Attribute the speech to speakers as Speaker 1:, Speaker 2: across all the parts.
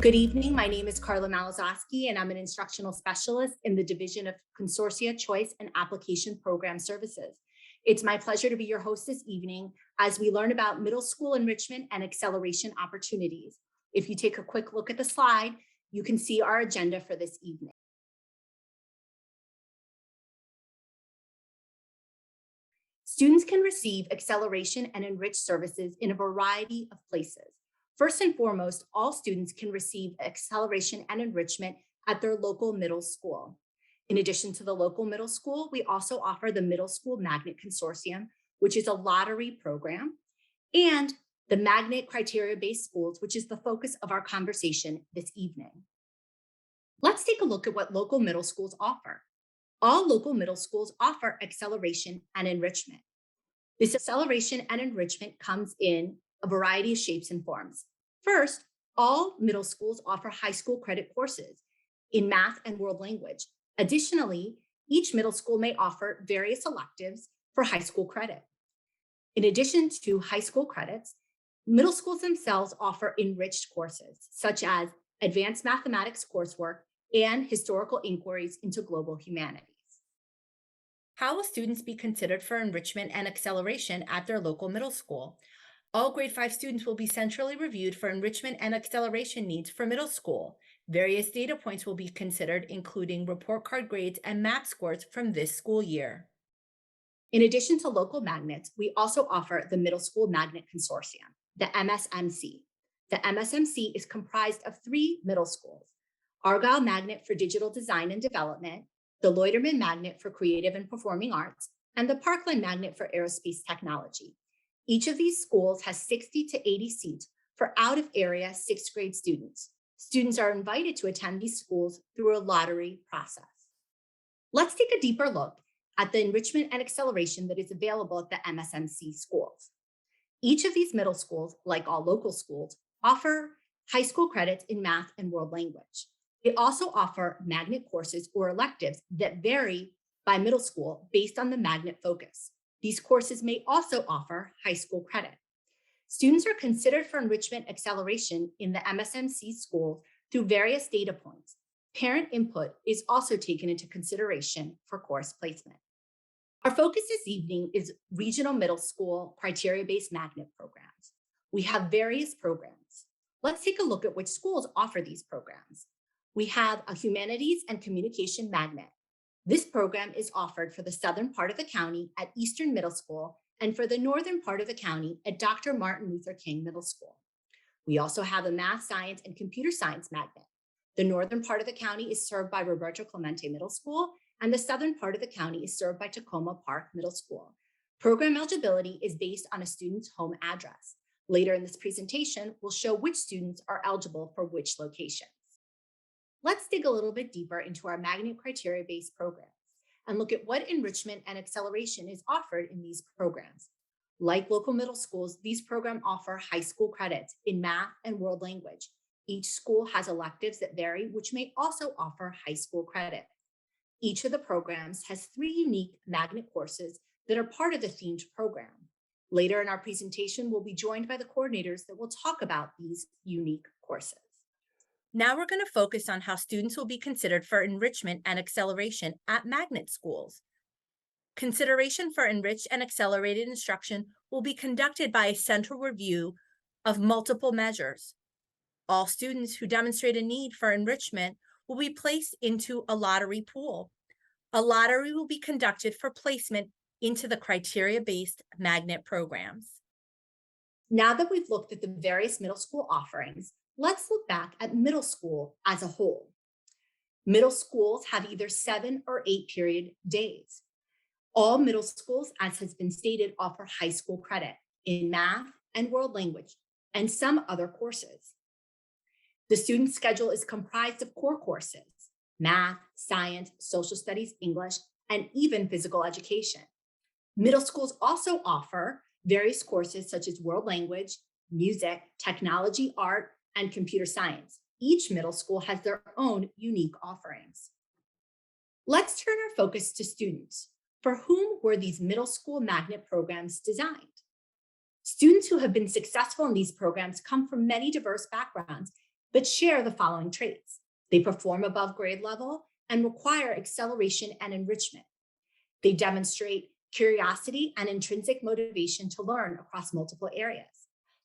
Speaker 1: Good evening. My name is Carla Malazowski, and I'm an instructional specialist in the Division of Consortia Choice and Application Program Services. It's my pleasure to be your host this evening as we learn about middle school enrichment and acceleration opportunities. If you take a quick look at the slide, you can see our agenda for this evening. Students can receive acceleration and enriched services in a variety of places. First and foremost, all students can receive acceleration and enrichment at their local middle school. In addition to the local middle school, we also offer the Middle School Magnet Consortium, which is a lottery program, and the Magnet Criteria-Based Schools, which is the focus of our conversation this evening. Let's take a look at what local middle schools offer. All local middle schools offer acceleration and enrichment. This acceleration and enrichment comes in a variety of shapes and forms. First, all middle schools offer high school credit courses in math and world language. Additionally, each middle school may offer various electives for high school credit. In addition to high school credits, middle schools themselves offer enriched courses, such as advanced mathematics coursework and historical inquiries into global humanities. How will students be considered for enrichment and acceleration at their local middle school? All grade 5 students will be centrally reviewed for enrichment and acceleration needs for middle school. Various data points will be considered, including report card grades and MAP scores from this school year. In addition to local magnets, we also offer the Middle School Magnet Consortium, the MSMC. The MSMC is comprised of 3 middle schools: Argyle Magnet for Digital Design and Development, the Loiterman Magnet for Creative and Performing Arts, and the Parkland Magnet for Aerospace Technology. Each of these schools has 60 to 80 seats for out-of-area 6th grade students. Students are invited to attend these schools through a lottery process. Let's take a deeper look at the enrichment and acceleration that is available at the MSMC schools. Each of these middle schools, like all local schools, offer high school credits in math and world language. They also offer magnet courses or electives that vary by middle school based on the magnet focus. These courses may also offer high school credit. Students are considered for enrichment acceleration in the MSMC schools through various data points. Parent input is also taken into consideration for course placement. Our focus this evening is regional middle school criteria-based magnet programs. We have various programs. Let's take a look at which schools offer these programs. We have a Humanities and Communication magnet. This program is offered for the southern part of the county at Eastern Middle School and for the northern part of the county at Dr. Martin Luther King Middle School. We also have a Math, Science, and Computer Science magnet. The northern part of the county is served by Roberto Clemente Middle School, and the southern part of the county is served by Takoma Park Middle School. Program eligibility is based on a student's home address. Later in this presentation, we'll show which students are eligible for which locations. Let's dig a little bit deeper into our magnet criteria-based programs and look at what enrichment and acceleration is offered in these programs. Like local middle schools, these programs offer high school credits in math and world language. Each school has electives that vary, which may also offer high school credit. Each of the programs has 3 unique magnet courses that are part of the themed program. Later in our presentation, we'll be joined by the coordinators that will talk about these unique courses. Now we're going to focus on how students will be considered for enrichment and acceleration at magnet schools. Consideration for enriched and accelerated instruction will be conducted by a central review of multiple measures. All students who demonstrate a need for enrichment will be placed into a lottery pool. A lottery will be conducted for placement into the criteria-based magnet programs. Now that we've looked at the various middle school offerings, let's look back at middle school as a whole. Middle schools have either 7 or 8 period days. All middle schools, as has been stated, offer high school credit in math and world language and some other courses. The student schedule is comprised of core courses: math, science, social studies, English, and even physical education. Middle schools also offer various courses such as world language, music, technology, art, and computer science. Each middle school has their own unique offerings. Let's turn our focus to students. For whom were these middle school magnet programs designed? Students who have been successful in these programs come from many diverse backgrounds but share the following traits. They perform above grade level and require acceleration and enrichment. They demonstrate curiosity and intrinsic motivation to learn across multiple areas.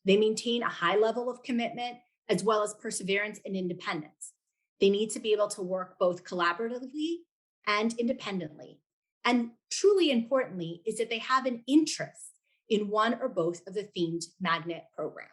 Speaker 1: They maintain a high level of commitment as well as perseverance and independence. They need to be able to work both collaboratively and independently. And truly importantly is that they have an interest in one or both of the themed magnet program.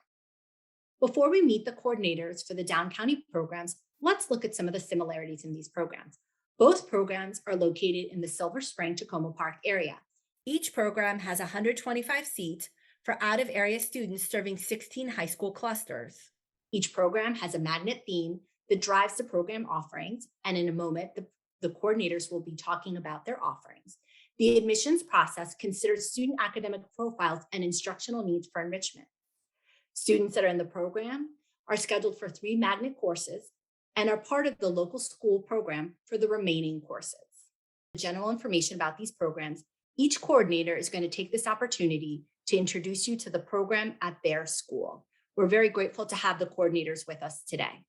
Speaker 1: Before we meet the coordinators for the Downcounty programs, let's look at some of the similarities in these programs. Both programs are located in the Silver Spring Takoma Park area. Each program has 125 seats for out-of-area students serving 16 high school clusters. Each program has a magnet theme that drives the program offerings, and in a moment, the coordinators will be talking about their offerings. The admissions process considers student academic profiles and instructional needs for enrichment. Students that are in the program are scheduled for 3 magnet courses and are part of the local school program for the remaining courses. General information about these programs, each coordinator is going to take this opportunity to introduce you to the program at their school. We're very grateful to have the coordinators with us today.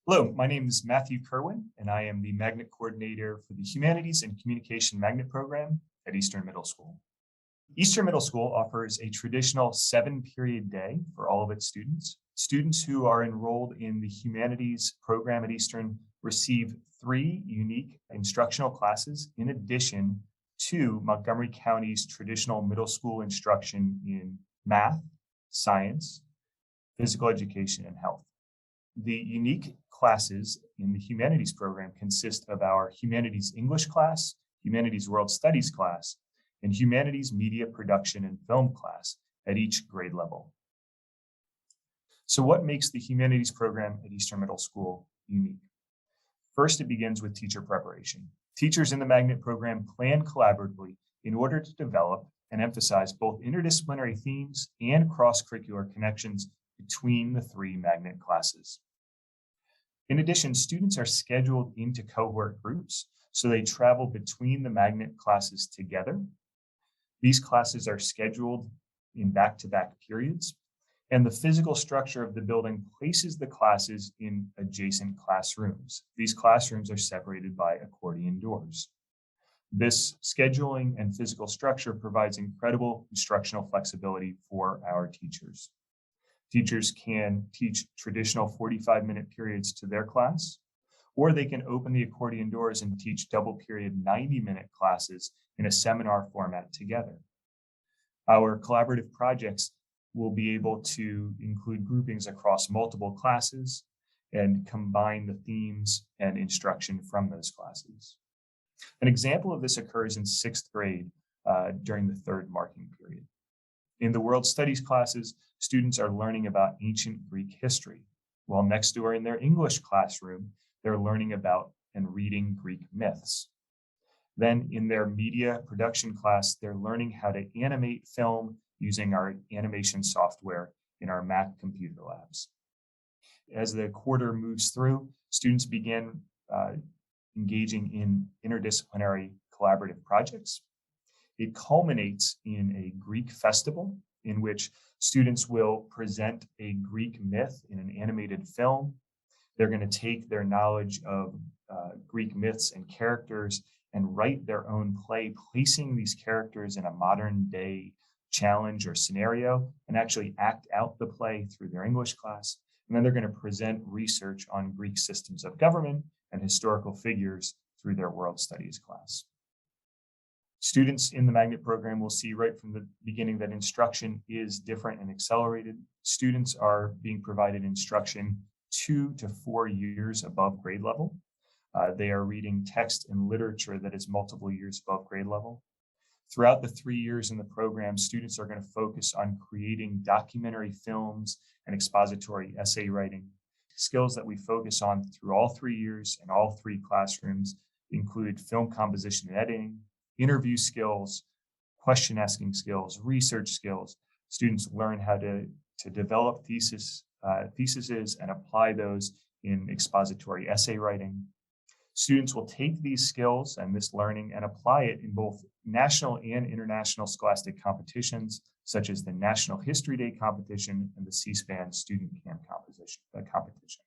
Speaker 2: Hello, my name is Matthew Kerwin, and I am the Magnet Coordinator for the Humanities and Communication Magnet Program at Eastern Middle School. Eastern Middle School offers a traditional 7-period day for all of its students. Students who are enrolled in the Humanities program at Eastern receive 3 unique instructional classes in addition to Montgomery County's traditional middle school instruction in math, science, physical education, and health. The unique classes in the Humanities program consist of our Humanities English class, Humanities World Studies class, and Humanities Media Production and Film class at each grade level. So what makes the Humanities program at Eastern Middle School unique? First, it begins with teacher preparation. Teachers in the Magnet program plan collaboratively in order to develop and emphasize both interdisciplinary themes and cross-curricular connections between the 3 Magnet classes. In addition, students are scheduled into cohort groups, so they travel between the Magnet classes together. These classes are scheduled in back-to-back periods, and the physical structure of the building places the classes in adjacent classrooms. These classrooms are separated by accordion doors. This scheduling and physical structure provides incredible instructional flexibility for our teachers. Teachers can teach traditional 45-minute periods to their class, or they can open the accordion doors and teach double period 90-minute classes in a seminar format together. Our collaborative projects will be able to include groupings across multiple classes and combine the themes and instruction from those classes. An example of this occurs in 6th grade during the 3rd marking period. In the World Studies classes, students are learning about ancient Greek history, while next door in their English classroom, they're learning about and reading Greek myths. Then in their media production class, they're learning how to animate film using our animation software in our Mac computer labs. As the quarter moves through, students begin engaging in interdisciplinary collaborative projects. It culminates in a Greek festival in which students will present a Greek myth in an animated film. They're going to take their knowledge of Greek myths and characters and write their own play, placing these characters in a modern day challenge or scenario, and actually act out the play through their English class. And then they're going to present research on Greek systems of government and historical figures through their World Studies class. Students in the magnet program will see right from the beginning that instruction is different and accelerated. Students are being provided instruction 2 to 4 years above grade level. They are reading text and literature that is multiple years above grade level. Throughout the 3 years in the program, students are going to focus on creating documentary films and expository essay writing. Skills that we focus on through all 3 years and all 3 classrooms include film composition and editing, interview skills, question asking skills, research skills. Students learn how to develop theses and apply those in expository essay writing. Students will take these skills and this learning and apply it in both national and international scholastic competitions, such as the National History Day competition and the C-SPAN Student Camp competition.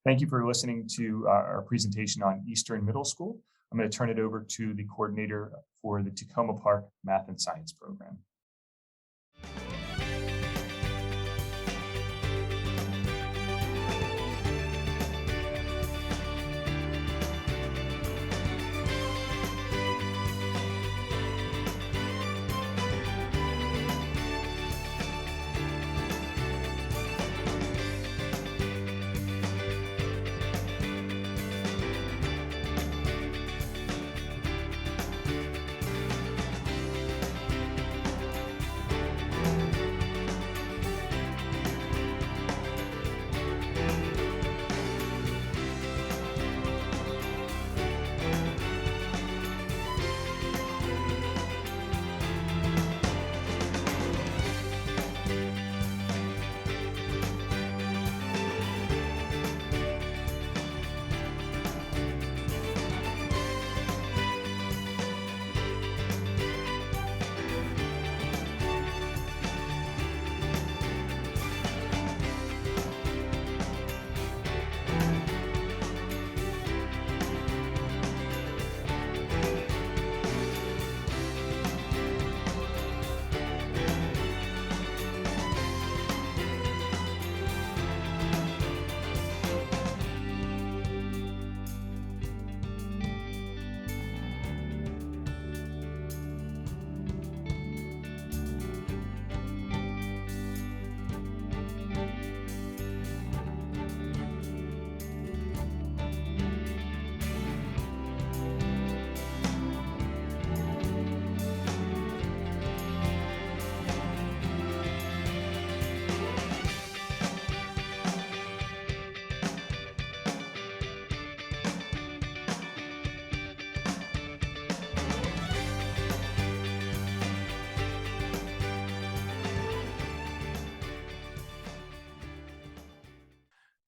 Speaker 2: Thank you for listening to our presentation on Eastern Middle School. I'm going to turn it over to the coordinator for the Takoma Park Math and Science program.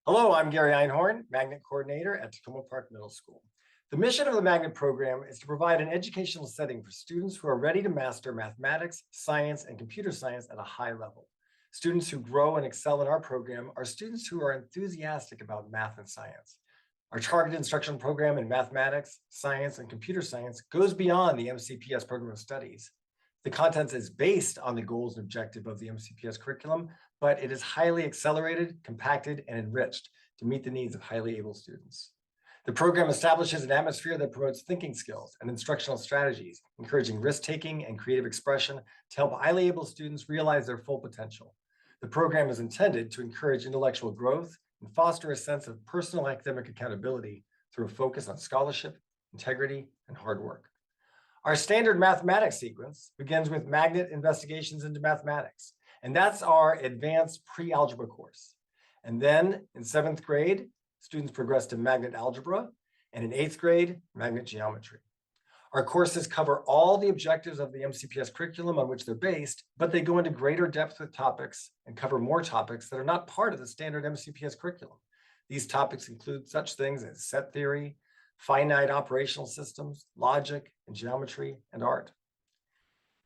Speaker 3: Hello, I'm Gary Einhorn, Magnet Coordinator at Takoma Park Middle School. The mission of the Magnet program is to provide an educational setting for students who are ready to master mathematics, science, and computer science at a high level. Students who grow and excel in our program are students who are enthusiastic about math and science. Our targeted instructional program in mathematics, science, and computer science goes beyond the MCPS program of studies. The content is based on the goals and objective of the MCPS curriculum, but it is highly accelerated, compacted, and enriched to meet the needs of highly able students. The program establishes an atmosphere that promotes thinking skills and instructional strategies, encouraging risk-taking and creative expression to help highly able students realize their full potential. The program is intended to encourage intellectual growth and foster a sense of personal academic accountability through a focus on scholarship, integrity, and hard work. Our standard mathematics sequence begins with Magnet Investigations into Mathematics, and that's our advanced pre-algebra course. And then in 7th grade, students progress to Magnet Algebra, and in 8th grade, Magnet Geometry. Our courses cover all the objectives of the MCPS curriculum on which they're based, but they go into greater depth with topics and cover more topics that are not part of the standard MCPS curriculum. These topics include such things as set theory, finite operational systems, logic, and geometry, and art.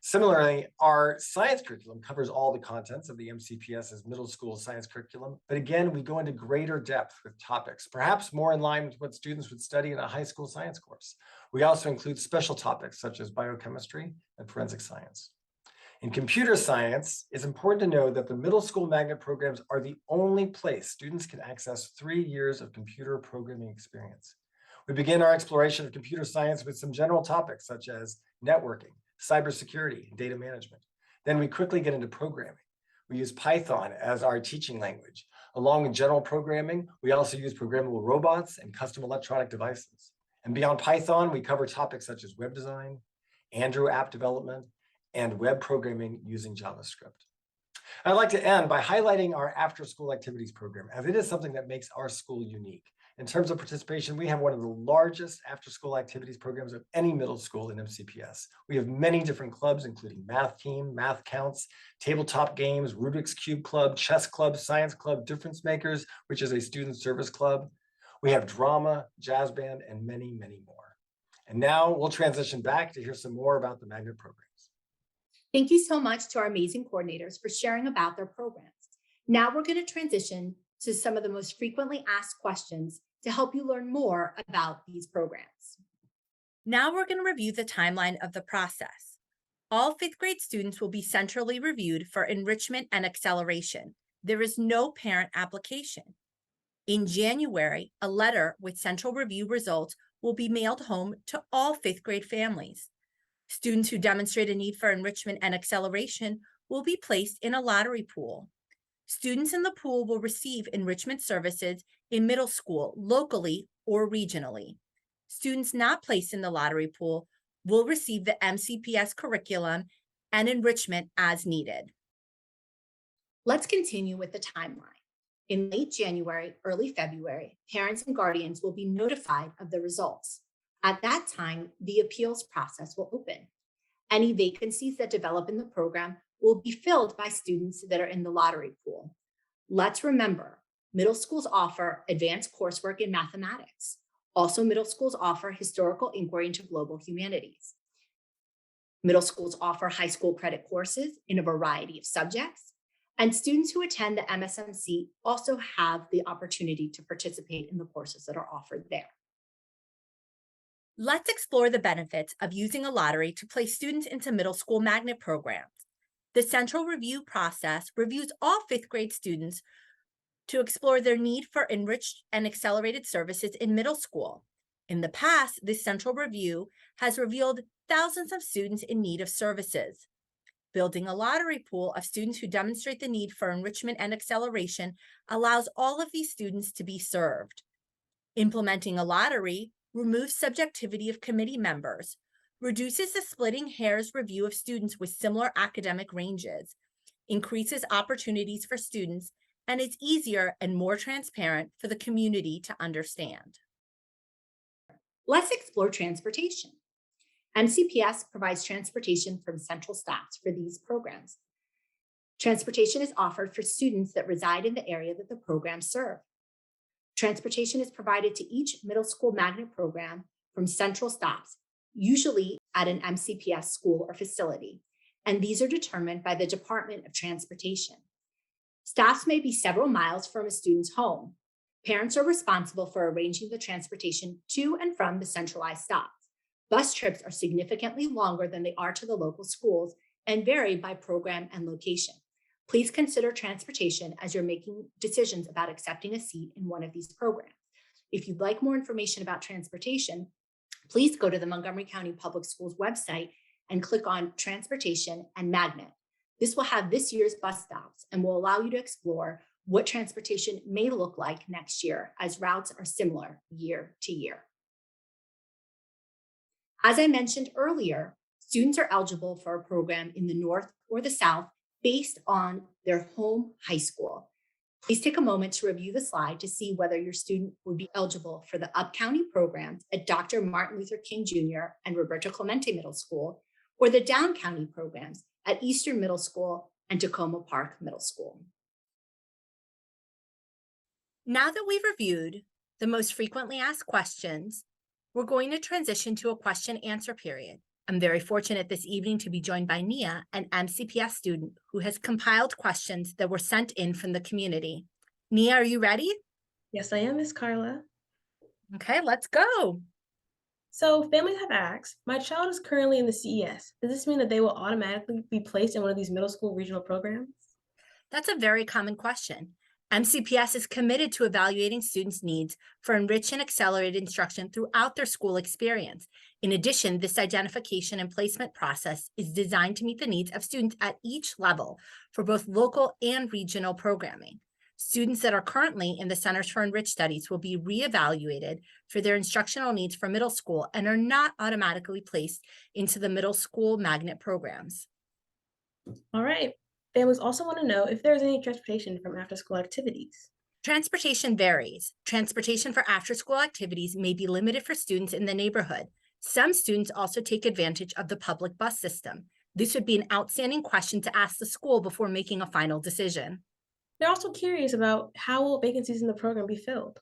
Speaker 3: Similarly, our science curriculum covers all the contents of the MCPS's middle school science curriculum, but again, we go into greater depth with topics, perhaps more in line with what students would study in a high school science course. We also include special topics such as biochemistry and forensic science. In computer science, it's important to know that the middle school magnet programs are the only place students can access 3 years of computer programming experience. We begin our exploration of computer science with some general topics such as networking, cybersecurity, and data management. Then we quickly get into programming. We use Python as our teaching language. Along with general programming, we also use programmable robots and custom electronic devices. And beyond Python, we cover topics such as web design, Android app development, and web programming using JavaScript. I'd like to end by highlighting our after-school activities program, as it is something that makes our school unique. In terms of participation, we have one of the largest after-school activities programs of any middle school in MCPS. We have many different clubs, including math team, math counts, tabletop games, Rubik's Cube Club, chess club, science club, difference makers, which is a student service club. We have drama, jazz band, and many, many more. And now we'll transition back to hear some more about the magnet programs.
Speaker 1: Thank you so much to our amazing coordinators for sharing about their programs. Now we're going to transition to some of the most frequently asked questions to help you learn more about these programs.
Speaker 4: Now we're going to review the timeline of the process. All 5th grade students will be centrally reviewed for enrichment and acceleration. There is no parent application. In January, a letter with central review results will be mailed home to all 5th grade families. Students who demonstrate a need for enrichment and acceleration will be placed in a lottery pool. Students in the pool will receive enrichment services in middle school, locally or regionally. Students not placed in the lottery pool will receive the MCPS curriculum and enrichment as needed.
Speaker 1: Let's continue with the timeline. In late January, early February, parents and guardians will be notified of the results. At that time, the appeals process will open. Any vacancies that develop in the program will be filled by students that are in the lottery pool. Let's remember, middle schools offer advanced coursework in mathematics. Also, middle schools offer historical inquiry into global humanities. Middle schools offer high school credit courses in a variety of subjects, and students who attend the MSMC also have the opportunity to participate in the courses that are offered there.
Speaker 4: Let's explore the benefits of using a lottery to place students into middle school magnet programs. The central review process reviews all 5th grade students to explore their need for enriched and accelerated services in middle school. In the past, this central review has revealed thousands of students in need of services. Building a lottery pool of students who demonstrate the need for enrichment and acceleration allows all of these students to be served. Implementing a lottery removes subjectivity of committee members, reduces the splitting hairs review of students with similar academic ranges, increases opportunities for students, and is easier and more transparent for the community to understand.
Speaker 1: Let's explore transportation. MCPS provides transportation from central stops for these programs. Transportation is offered for students that reside in the area that the programs serve. Transportation is provided to each middle school magnet program from central stops, usually at an MCPS school or facility, and these are determined by the Department of Transportation. Stops may be several miles from a student's home. Parents are responsible for arranging the transportation to and from the centralized stops. Bus trips are significantly longer than they are to the local schools and vary by program and location. Please consider transportation as you're making decisions about accepting a seat in one of these programs. If you'd like more information about transportation, please go to the Montgomery County Public Schools website and click on Transportation and Magnet. This will have this year's bus stops and will allow you to explore what transportation may look like next year, as routes are similar year to year. As I mentioned earlier, students are eligible for a program in the North or the South based on their home high school. Please take a moment to review the slide to see whether your student would be eligible for the Upcounty programs at Dr. Martin Luther King Jr. and Roberto Clemente Middle School, or the Downcounty programs at Eastern Middle School and Takoma Park Middle School.
Speaker 4: Now that we've reviewed the most frequently asked questions, we're going to transition to a question answer period. I'm very fortunate this evening to be joined by Nia, an MCPS student who has compiled questions that were sent in from the community. Nia, are you ready?
Speaker 5: Yes, I am, Miss Carla.
Speaker 4: Okay, let's go.
Speaker 5: So families have asked, my child is currently in the CES. Does this mean that they will automatically be placed in one of these middle school regional programs?
Speaker 4: That's a very common question. MCPS is committed to evaluating students' needs for enriched and accelerated instruction throughout their school experience. In addition, this identification and placement process is designed to meet the needs of students at each level for both local and regional programming. Students that are currently in the Centers for Enriched Studies will be reevaluated for their instructional needs for middle school and are not automatically placed into the middle school magnet programs.
Speaker 5: All right. Families also want to know if there's any transportation from after-school activities.
Speaker 4: Transportation varies. Transportation for after-school activities may be limited for students in the neighborhood. Some students also take advantage of the public bus system. This would be an outstanding question to ask the school before making a final decision.
Speaker 5: They're also curious about how will vacancies in the program be filled?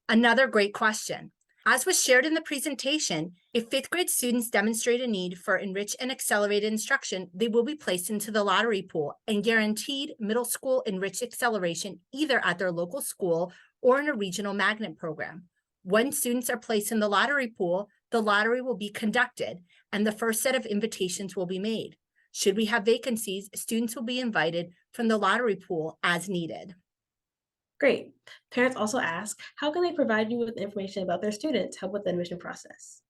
Speaker 4: Another great question. As was shared in the presentation, if fifth grade students demonstrate a need for enriched and accelerated instruction, they will be placed into the lottery pool and guaranteed middle school enriched acceleration either at their local school or in a regional magnet program. When students are placed in the lottery pool, the lottery will be conducted and the first set of invitations will be made. Should we have vacancies, students will be invited from the lottery pool as needed.
Speaker 5: Great. Parents also ask, how can they provide you with information about their students, help with the admission process?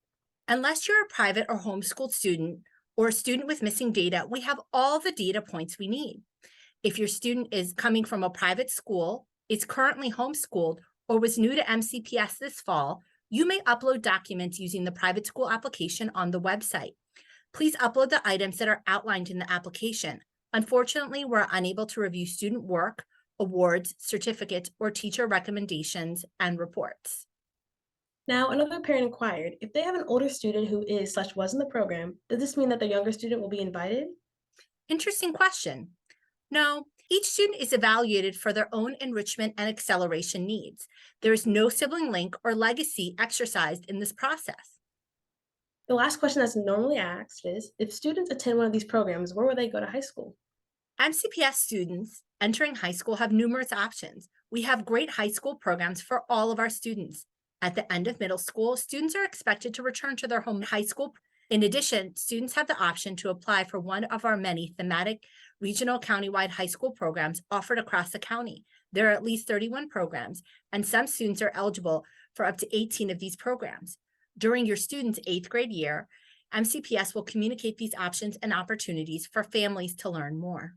Speaker 4: Unless you're a private or homeschooled student or a student with missing data, we have all the data points we need. If your student is coming from a private school, is currently homeschooled, or was new to MCPS this fall, you may upload documents using the private school application on the website. Please upload the items that are outlined in the application. Unfortunately, we're unable to review student work, awards, certificates, or teacher recommendations and reports.
Speaker 5: Now, another parent inquired, if they have an older student who is/was in the program, does this mean that their younger student will be invited?
Speaker 4: Interesting question. No, each student is evaluated for their own enrichment and acceleration needs. There is no sibling link or legacy exercised in this process.
Speaker 5: The last question that's normally asked is, if students attend one of these programs, where will they go to high school?
Speaker 4: MCPS students entering high school have numerous options. We have great high school programs for all of our students. At the end of middle school, students are expected to return to their home high school. In addition, students have the option to apply for one of our many thematic regional countywide high school programs offered across the county. There are at least 31 programs, and some students are eligible for up to 18 of these programs. During your student's 8th grade year, MCPS will communicate these options and opportunities for families to learn more.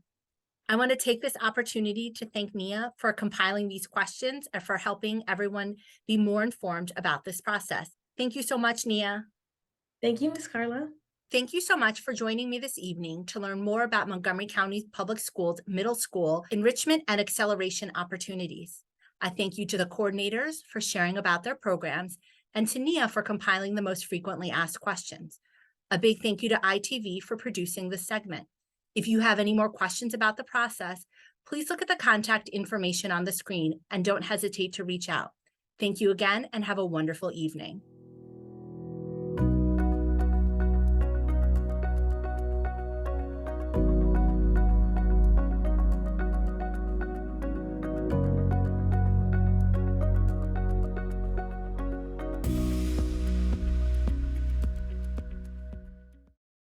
Speaker 4: I want to take this opportunity to thank Nia for compiling these questions and for helping everyone be more informed about this process. Thank you so much, Nia.
Speaker 5: Thank you, Ms. Carla.
Speaker 4: Thank you so much for joining me this evening to learn more about Montgomery County Public Schools middle school enrichment and acceleration opportunities. I thank you to the coordinators for sharing about their programs and to Nia for compiling the most frequently asked questions. A big thank you to ITV for producing this segment. If you have any more questions about the process, please look at the contact information on the screen and don't hesitate to reach out. Thank you again and have a wonderful evening.